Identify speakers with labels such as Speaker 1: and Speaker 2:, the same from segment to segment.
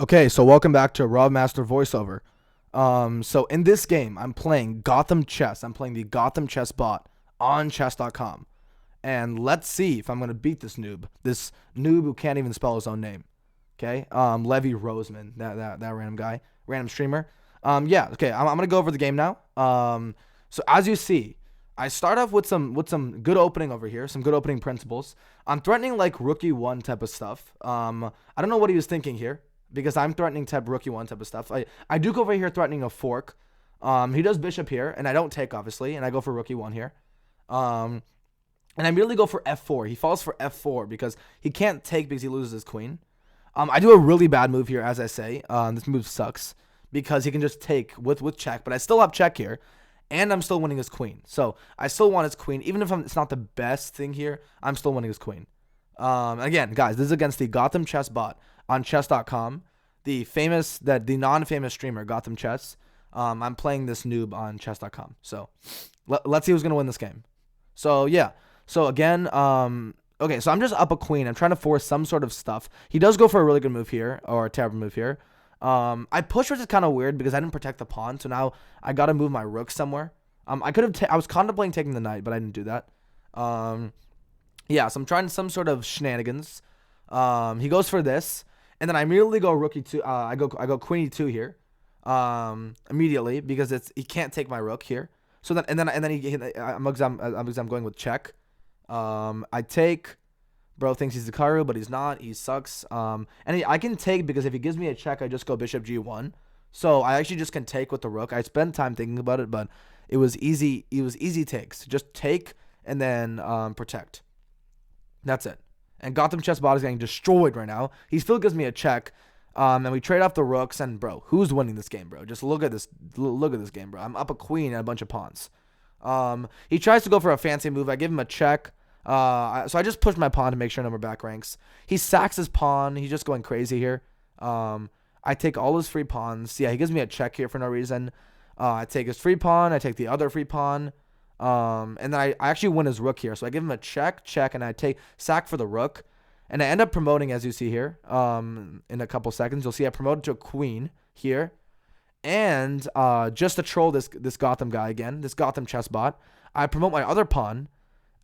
Speaker 1: Okay, so welcome back to Rob Master Voiceover. So in this game, I'm playing Gotham Chess. I'm playing the Gotham Chess bot on chess.com. And let's see if I'm gonna beat this noob. This noob who can't even spell his own name. Okay? Levy Roseman, that random guy, random streamer. Yeah, okay, I'm gonna go over the game now. So as you see, I start off with some good opening over here, some good opening principles. I'm threatening like rookie one type of stuff. I don't know what he was thinking here because I'm threatening type rookie one type of stuff. I do go over here threatening a fork. He does bishop here, and I don't take obviously, and I go for rookie one here. And I immediately go for f4. He falls for f4 because he can't take because he loses his queen. I do a really bad move here, as I say. This move sucks because he can just take with check, but I still have check here, and I'm still winning his queen. So I still want his queen, even if it's not the best thing here. I'm still winning his queen. Again, guys, this is against the Gotham Chess bot on chess.com, the non-famous streamer Gotham Chess. I'm playing this noob on chess.com. So let's see who's gonna win this game. So yeah. So again, okay, so I'm just up a queen. I'm trying to force some sort of stuff. He does go for a really good move here, or a terrible move here. I push, which is kind of weird because I didn't protect the pawn, so now I gotta move my rook somewhere. I was contemplating taking the knight, but I didn't do that. Yeah, so I'm trying some sort of shenanigans. He goes for this, and then I immediately go rook e2. I go queen e2 here, immediately because he can't take my rook here. So then and then I'm going with check. I take. Bro thinks he's Hikaru, but he's not. He sucks. I can take because if he gives me a check, I just go bishop g1. So I actually just can take with the rook. I spent time thinking about it, but it was easy. It was easy takes. Just take and then protect. That's it. And Gotham Chess bot is getting destroyed right now. He still gives me a check. And we trade off the rooks. And bro, who's winning this game, bro? Just look at this. Look at this game, bro. I'm up a queen and a bunch of pawns. He tries to go for a fancy move. I give him a check. So I just push my pawn to make sure no more back ranks. He sacks his pawn. He's just going crazy here. I take all his free pawns. Yeah, he gives me a check here for no reason. I take his free pawn. I take the other free pawn. And then I actually win his rook here. So I give him a check, and I take sack for the rook. And I end up promoting, as you see here, in a couple seconds. You'll see I promoted to a queen here. And just to troll this Gotham guy again, this Gotham chess bot, I promote my other pawn,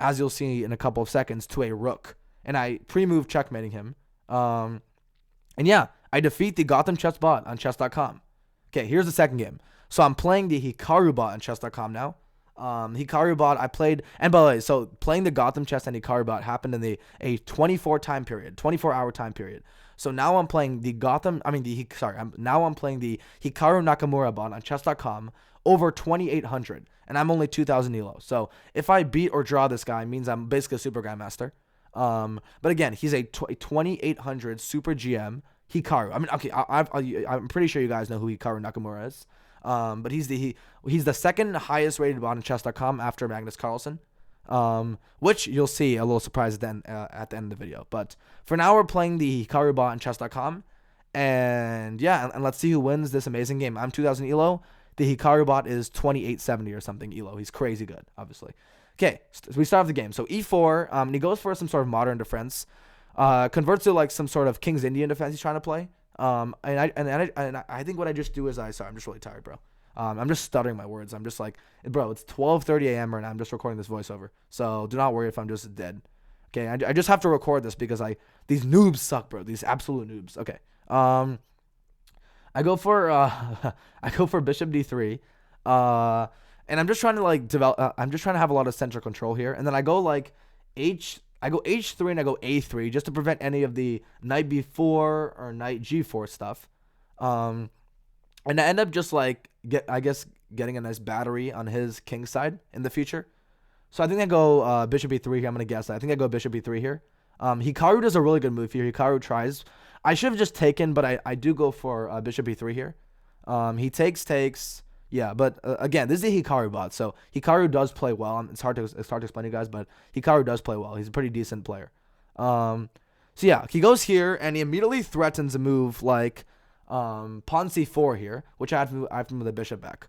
Speaker 1: as you'll see in a couple of seconds, to a rook. And I pre-move checkmating him. And yeah, I defeat the Gotham Chess bot on chess.com. Okay, here's the second game. So I'm playing the Hikaru bot on chess.com now. Hikaru bot I played, and by the way, so playing the Gotham Chess and Hikaru bot happened in a 24-hour time period. So now I'm playing now I'm playing the Hikaru Nakamura bot on chess.com over 2,800, and I'm only 2,000 elo. So if I beat or draw this guy, it means I'm basically a super grandmaster. But again, he's a 2,800 super GM Hikaru. I mean, okay, I'm pretty sure you guys know who Hikaru Nakamura is. But he's the second highest rated bot on chess.com after Magnus Carlsen. Which you'll see a little surprise then at the end of the video. But for now, we're playing the Hikaru bot on chess.com. And yeah, and let's see who wins this amazing game. I'm 2,000 elo. The Hikaru bot is 2,870 or something elo. He's crazy good, obviously. Okay, so we start off the game. So e4, and he goes for some sort of modern defense. Converts to like some sort of King's Indian defense he's trying to play. And I think what I just do is sorry, I'm just really tired, bro. I'm just stuttering my words. I'm just like, bro, it's 12:30 a.m. right now. I'm just recording this voiceover. So do not worry if I'm just dead. Okay, I just have to record this because these noobs suck, bro. These absolute noobs. Okay. I go for bishop d3. And I'm just trying to like develop. I'm just trying to have a lot of central control here. And then I go like h3 and I go a3 just to prevent any of the knight b4 or knight g4 stuff. And I end up just like getting a nice battery on his king side in the future. So I think I go bishop e3 here. I'm gonna guess. I think I go bishop e3 here. Hikaru does a really good move here. Hikaru tries. I should have just taken, but I do go for bishop e3 here. He takes. Yeah, but again, this is the Hikaru bot, so Hikaru does play well. It's hard to explain to you guys, but Hikaru does play well. He's a pretty decent player. So yeah, he goes here and he immediately threatens a move like pawn c4 here, which I have to move the bishop back.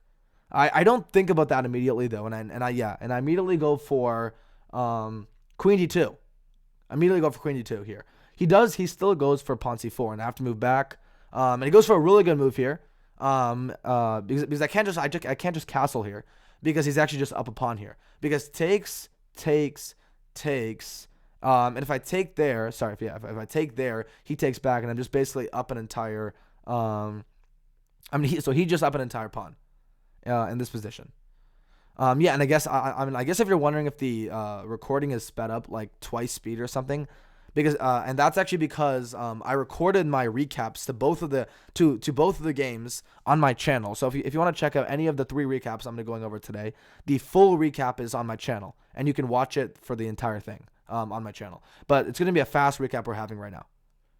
Speaker 1: I don't think about that immediately though, and I immediately go for queen d2. I immediately go for queen d2 here. He still goes for pawn c4, and I have to move back. And he goes for a really good move here. Because I can't just castle here because he's actually just up a pawn here. Because takes. And if I take there, if I take there, he takes back, and I'm just basically up an entire. He just up an entire pawn, in this position. Yeah, and I guess I guess if you're wondering if the recording is sped up like twice speed or something, because and that's actually because I recorded my recaps to both of the games on my channel. So if you want to check out any of the 3 recaps I'm going over today, the full recap is on my channel, and you can watch it for the entire thing on my channel. But it's going to be a fast recap we're having right now.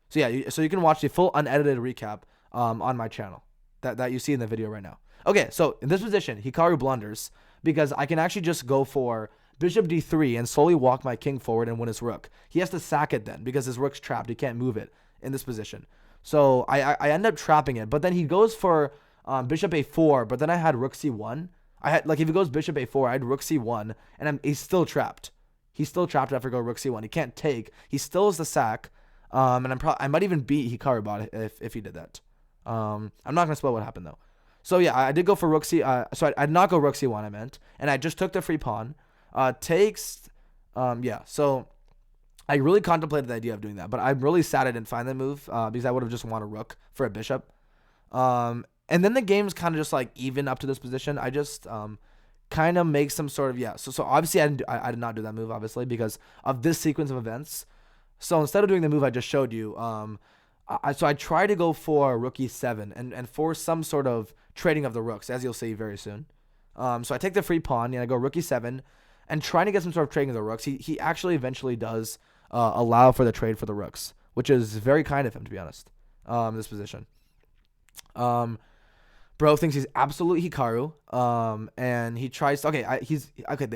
Speaker 1: So yeah, so you can watch the full unedited recap on my channel that you see in the video right now. Okay, so in this position, Hikaru blunders because I can actually just go for bishop d3 and slowly walk my king forward and win his rook. He has to sack it then because his rook's trapped. He can't move it in this position. So I end up trapping it. But then he goes for bishop a4, but then I had rook c1. If he goes bishop a4, I had rook c1, and he's still trapped. He's still trapped after go rook c1. He can't take. He still has the sack. And I might even beat Hikaru bot if he did that. I'm not going to spoil what happened though. So yeah, I did go for rook c. So I did not go rook c1. I meant, and I just took the free pawn. Takes. Yeah. So I really contemplated the idea of doing that, but I'm really sad I didn't find that move because I would have just wanted a rook for a bishop. And then the game's kind of just like even up to this position. I just kind of make some sort of So obviously I did not do that move obviously because of this sequence of events. So instead of doing the move I just showed you, I try to go for rook e7 and force some sort of trading of the rooks, as you'll see very soon. So I take the free pawn and I go rook e7 and trying to get some sort of trading of the rooks. He actually eventually does allow for the trade for the rooks, which is very kind of him, to be honest, in this position. Bro thinks he's absolute Hikaru, and he tries to, the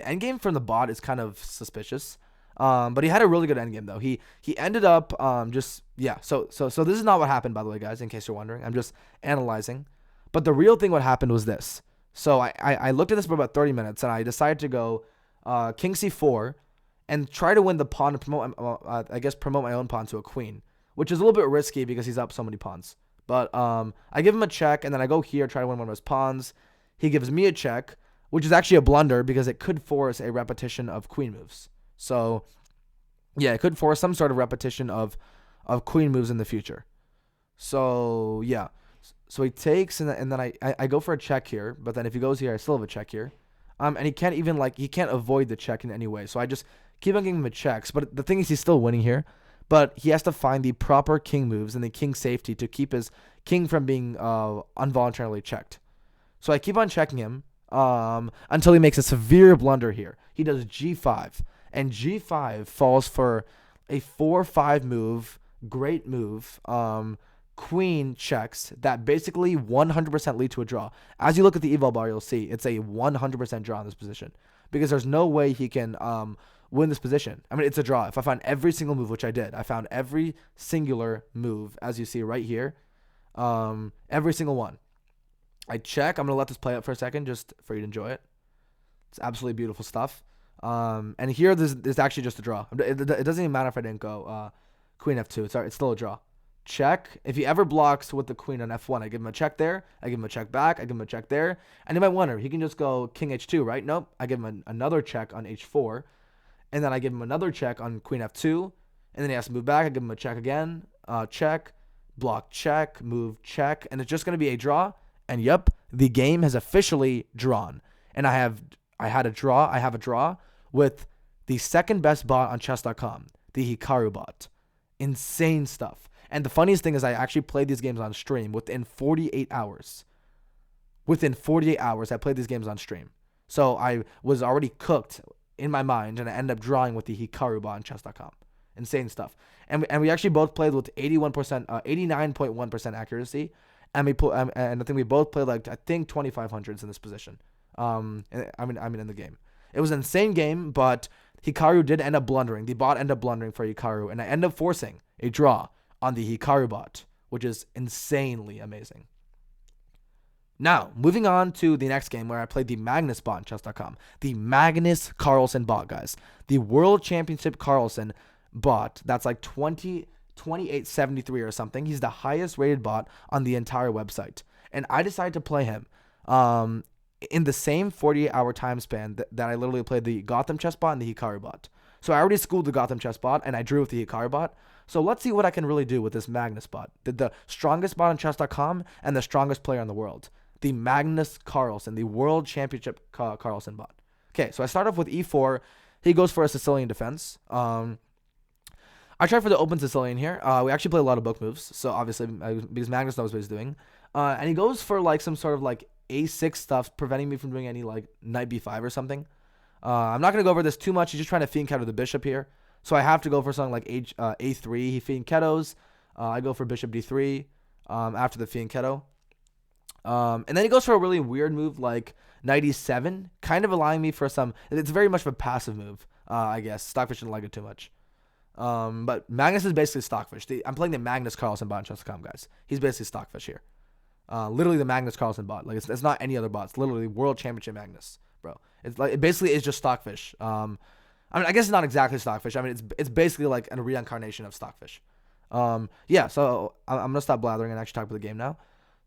Speaker 1: endgame from the bot is kind of suspicious. But he had a really good endgame though. He ended up so this is not what happened, by the way, guys, in case you're wondering. I'm just analyzing. But the real thing what happened was this. So I looked at this for about 30 minutes and I decided to go king c4 and try to win the pawn to promote my own pawn to a queen, which is a little bit risky because he's up so many pawns. But I give him a check and then I go here, try to win one of his pawns. He gives me a check, which is actually a blunder because it could force a repetition of queen moves. So, yeah, it could force some sort of repetition of queen moves in the future. So, yeah. So he takes, and then I go for a check here. But then if he goes here, I still have a check here. And he can't even, he can't avoid the check in any way. So I just keep on giving him checks. But the thing is, he's still winning here. But he has to find the proper king moves and the king safety to keep his king from being involuntarily checked. So I keep on checking him until he makes a severe blunder here. He does g5. And g5 falls for a 4-5 move, great move, queen checks that basically 100% lead to a draw. As you look at the eval bar, you'll see it's a 100% draw in this position because there's no way he can win this position. I mean, it's a draw. If I find every single move, which I did, I found every singular move, as you see right here, every single one. I check. I'm going to let this play out for a second just for you to enjoy it. It's absolutely beautiful stuff. And here there's actually just a draw. It doesn't even matter if I didn't go queen f2. It's still a draw. Check. If he ever blocks with the queen on f1, I give him a check there. I give him a check back. I give him a check there. And you might wonder, he can just go king h2, right? Nope. I give him another check on h4. And then I give him another check on queen f2. And then he has to move back. I give him a check again. Check. Block, check. Move, check. And it's just going to be a draw. And yep, the game has officially drawn. And I have a draw with the second best bot on chess.com, the Hikaru bot. Insane stuff. And the funniest thing is I actually played these games on stream within 48 hours. Within 48 hours, I played these games on stream. So I was already cooked in my mind, and I ended up drawing with the Hikaru bot on chess.com. Insane stuff. And we actually both played with 89.1% accuracy. And I think we both played 2500s in this position. I mean in the game. It was an insane game, but Hikaru did end up blundering. The bot ended up blundering for Hikaru, and I ended up forcing a draw on the Hikaru bot, which is insanely amazing. Now, moving on to the next game where I played the Magnus bot on chess.com. The Magnus Carlsen bot, guys. The World Championship Carlsen bot. That's like 20 2873 or something. He's the highest rated bot on the entire website. And I decided to play him in the same 48-hour time span that I literally played the GothamChess bot and the Hikaru bot. So I already schooled the GothamChess bot, and I drew with the Hikaru bot. So let's see what I can really do with this Magnus bot. The strongest bot on chess.com and the strongest player in the world. The Magnus Carlsen, the World Championship Carlsen bot. Okay, so I start off with e4. He goes for a Sicilian defense. I tried for the open Sicilian here. We actually play a lot of book moves, so obviously, because Magnus knows what he's doing. And he goes for like some sort of like a6 stuff, preventing me from doing any like knight b5 or something. I'm not going to go over this too much. He's just trying to fiend counter the bishop here. So I have to go for something like a3. He fiend ketos. I go for bishop d3 after the fiend keto. And then he goes for a really weird move like knight e7, kind of allowing me for some... It's very much of a passive move, I guess. Stockfish didn't like it too much. But Magnus is basically Stockfish. I'm playing the Magnus Carlsen bot on chess.com, guys. He's basically Stockfish here. Literally the Magnus Carlsen bot. Like it's not any other bot. It's literally World Championship Magnus, bro. It's like it basically is just Stockfish. I mean, I guess it's not exactly Stockfish. I mean, it's basically like a reincarnation of Stockfish. Yeah. So I'm gonna stop blathering and actually talk about the game now.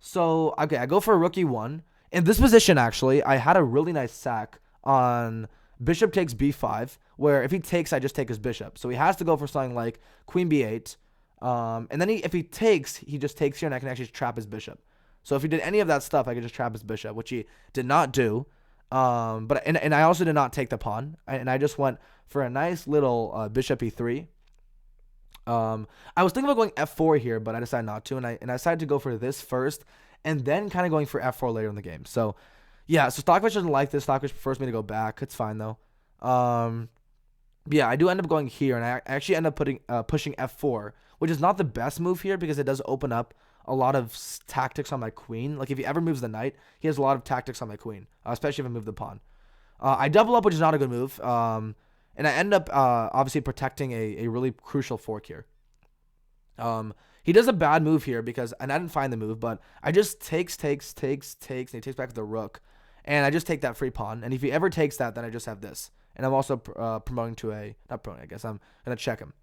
Speaker 1: So okay, I go for a rook e1. In this position, actually, I had a really nice sack on bishop takes b5, where if he takes, I just take his bishop. So he has to go for something like queen b8. And then if he takes, he just takes here, and I can actually trap his bishop. So if he did any of that stuff, I could just trap his bishop, which he did not do. But I also did not take the pawn, and I just went for a nice little bishop e3. I was thinking about going f4 here, but I decided not to, and I decided to go for this first, and then kind of going for f4 later in the game. So yeah, so Stockfish doesn't like this. Stockfish prefers me to go back. It's fine though. Yeah, I do end up going here, and I actually end up pushing f4, which is not the best move here because it does open up a lot of tactics on my queen. Like if he ever moves the knight, he has a lot of tactics on my queen, especially if I move the pawn. I double up, which is not a good move. And I end up obviously protecting a really crucial fork here. He does a bad move here and I didn't find the move, but I just takes, and he takes back the rook. And I just take that free pawn. And if he ever takes that, then I just have this. And I'm also promoting to not promoting, I guess. I'm going to check him.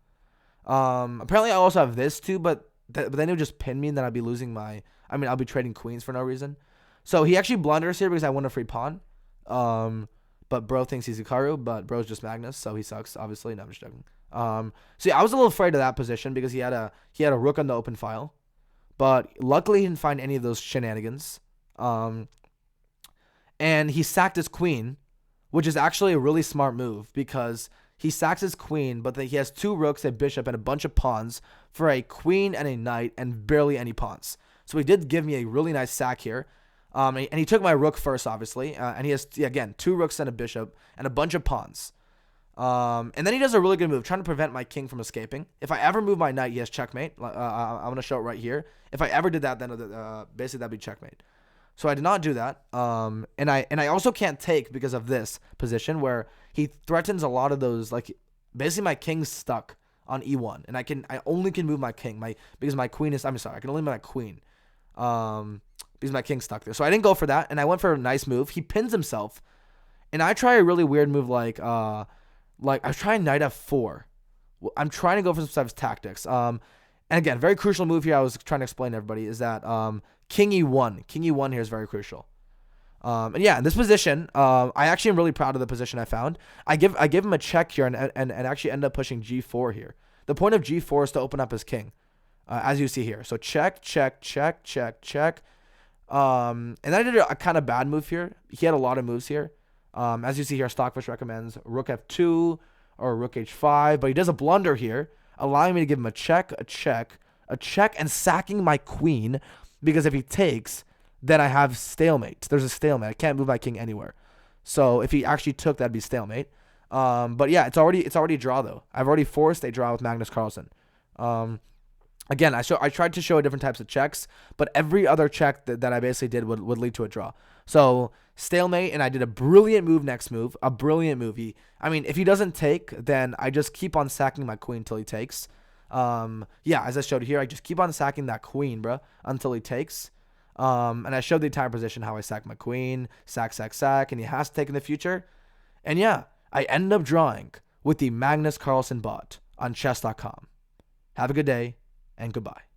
Speaker 1: Apparently I also have this too, but then he'll just pin me, and then I'll be losing I'll be trading queens for no reason. So he actually blunders here because I won a free pawn. But bro thinks he's Hikaru, but bro's just Magnus, so he sucks, obviously. No, I'm just joking. So yeah, I was a little afraid of that position because he had a rook on the open file. But luckily he didn't find any of those shenanigans. And he sacked his queen, which is actually a really smart move because he sacks his queen, but he has two rooks, a bishop, and a bunch of pawns for a queen and a knight and barely any pawns. So he did give me a really nice sack here. And he took my rook first, obviously. And he has, again, two rooks and a bishop and a bunch of pawns. And then he does a really good move, trying to prevent my king from escaping. If I ever move my knight, he has checkmate. I'm going to show it right here. If I ever did that, then basically that'd be checkmate. So I did not do that. And I also can't take because of this position where he threatens a lot of those, like basically my king's stuck on e1, and I only can move my king because my queen is, I can only move my queen. Because my king's stuck there. So I didn't go for that, and I went for a nice move. He pins himself, and I try a really weird move like I was trying knight f4. I'm trying to go for some type of tactics. And again, very crucial move here I was trying to explain to everybody is that king e1. King e1 here is very crucial. And yeah, in this position, I actually am really proud of the position I found. I give him a check here and actually end up pushing g4 here. The point of g4 is to open up his king, as you see here. So check. And then I did a kind of bad move here. He had a lot of moves here. As you see here, Stockfish recommends rook f2 or rook h5, but he does a blunder here, allowing me to give him a check, and sacking my queen, because if he takes, then I have stalemate. There's a stalemate. I can't move my king anywhere. So if he actually took, that'd be stalemate. But yeah, it's already a draw though. I've already forced a draw with Magnus Carlsen. Again, I tried to show different types of checks, but every other check that I basically did would lead to a draw. So stalemate, and I did a brilliant move next move. A brilliant move. If he doesn't take, then I just keep on sacking my queen until he takes. Yeah, as I showed here, I just keep on sacking that queen, bro, until he takes. And I showed the entire position how I sack my queen, sack, and he has to take in the future. And yeah, I end up drawing with the Magnus Carlsen bot on chess.com. Have a good day. and goodbye.